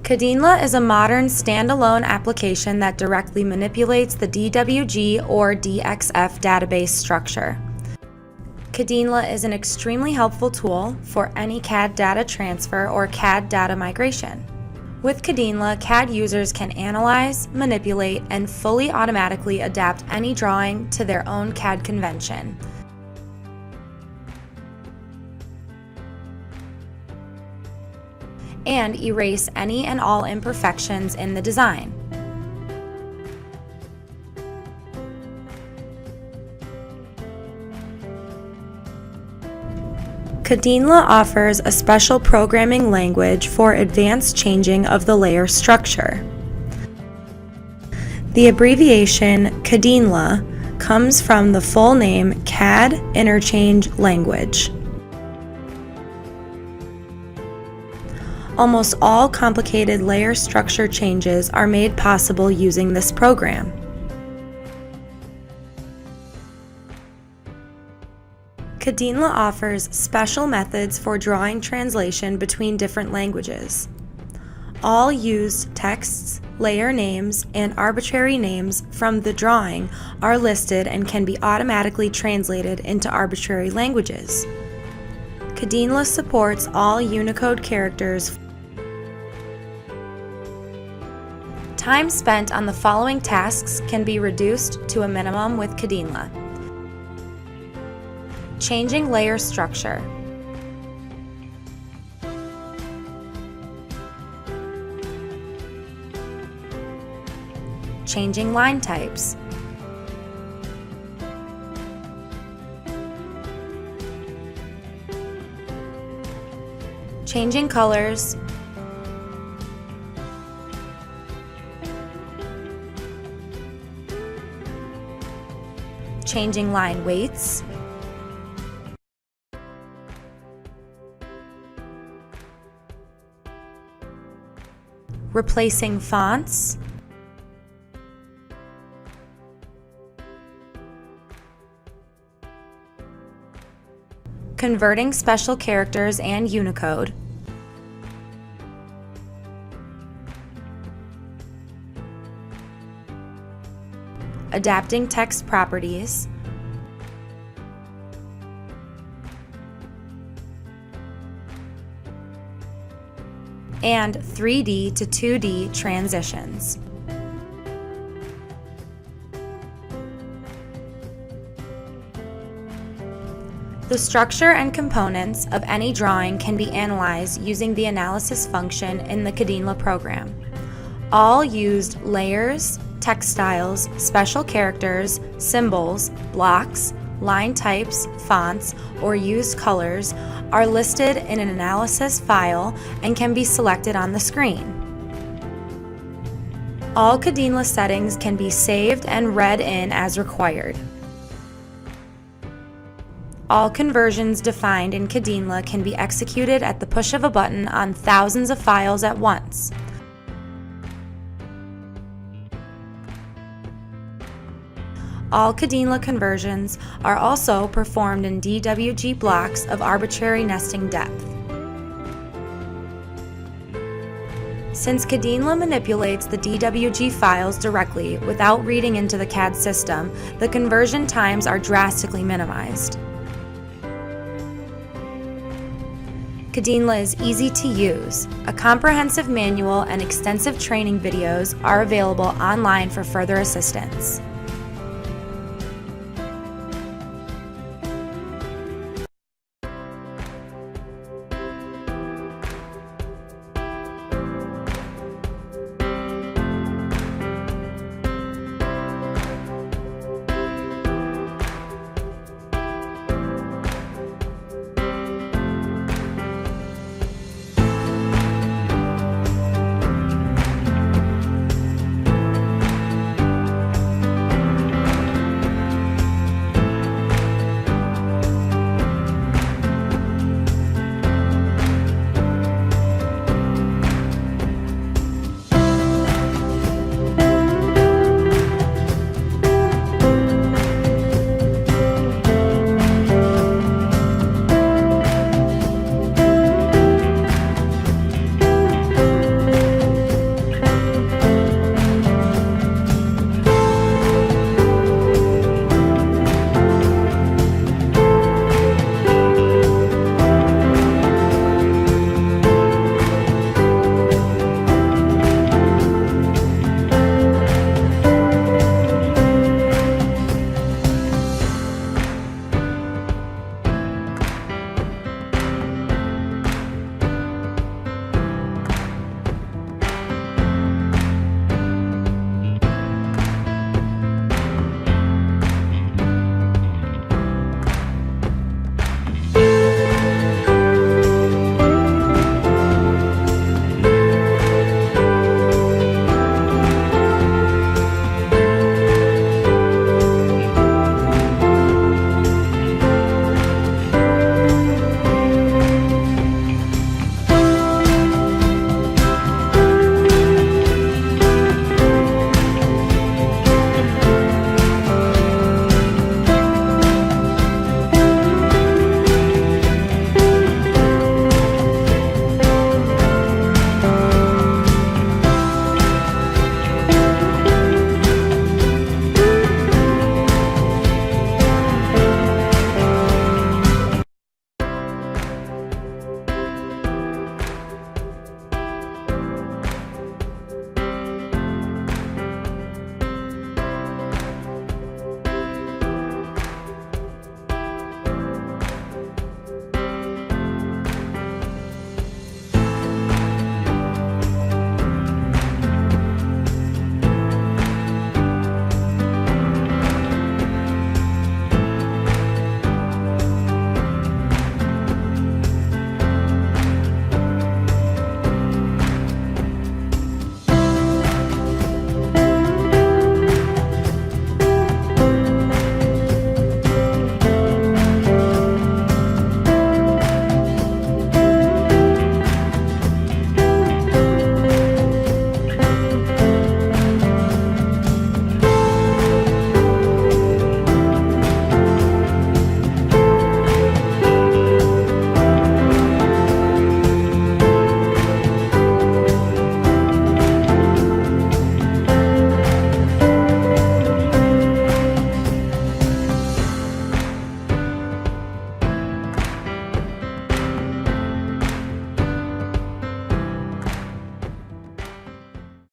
CADInLa is a modern standalone application that directly manipulates the DWG or DXF database structure. CADInLa is an extremely helpful tool for any CAD data transfer or CAD data migration. With CADInLa, CAD users can analyze, manipulate, and fully automatically adapt any drawing to their own CAD convention. And erase any and all imperfections in the design. CADInLa offers a special programming language for advanced changing of the layer structure. The abbreviation CADInLa comes from the full name CAD Interchange Language. Almost all complicated layer structure changes are made possible using this program. CADInLa offers special methods for drawing translation between different languages. All used texts, layer names, and arbitrary names from the drawing are listed and can be automatically translated into arbitrary languages. CADInLa supports all Unicode characters. Time spent on the following tasks can be reduced to a minimum with CADInLa. Changing layer structure. Changing line types. Changing colors. Changing line weights. Replacing fonts. Converting special characters and Unicode. Adapting text properties. And 3D to 2D transitions. The structure and components of any drawing can be analyzed using the analysis function in the CADInLa program. All used layers, textiles, special characters, symbols, blocks, line types, fonts, or used colors are listed in an analysis file and can be selected on the screen. All CADInLa settings can be saved and read in as required. All conversions defined in CADInLa can be executed at the push of a button on thousands of files at once. All CADInLa conversions are also performed in DWG blocks of arbitrary nesting depth. Since CADInLa manipulates the DWG files directly without reading into the CAD system, the conversion times are drastically minimized. CADInLa is easy to use. A comprehensive manual and extensive training videos are available online for further assistance.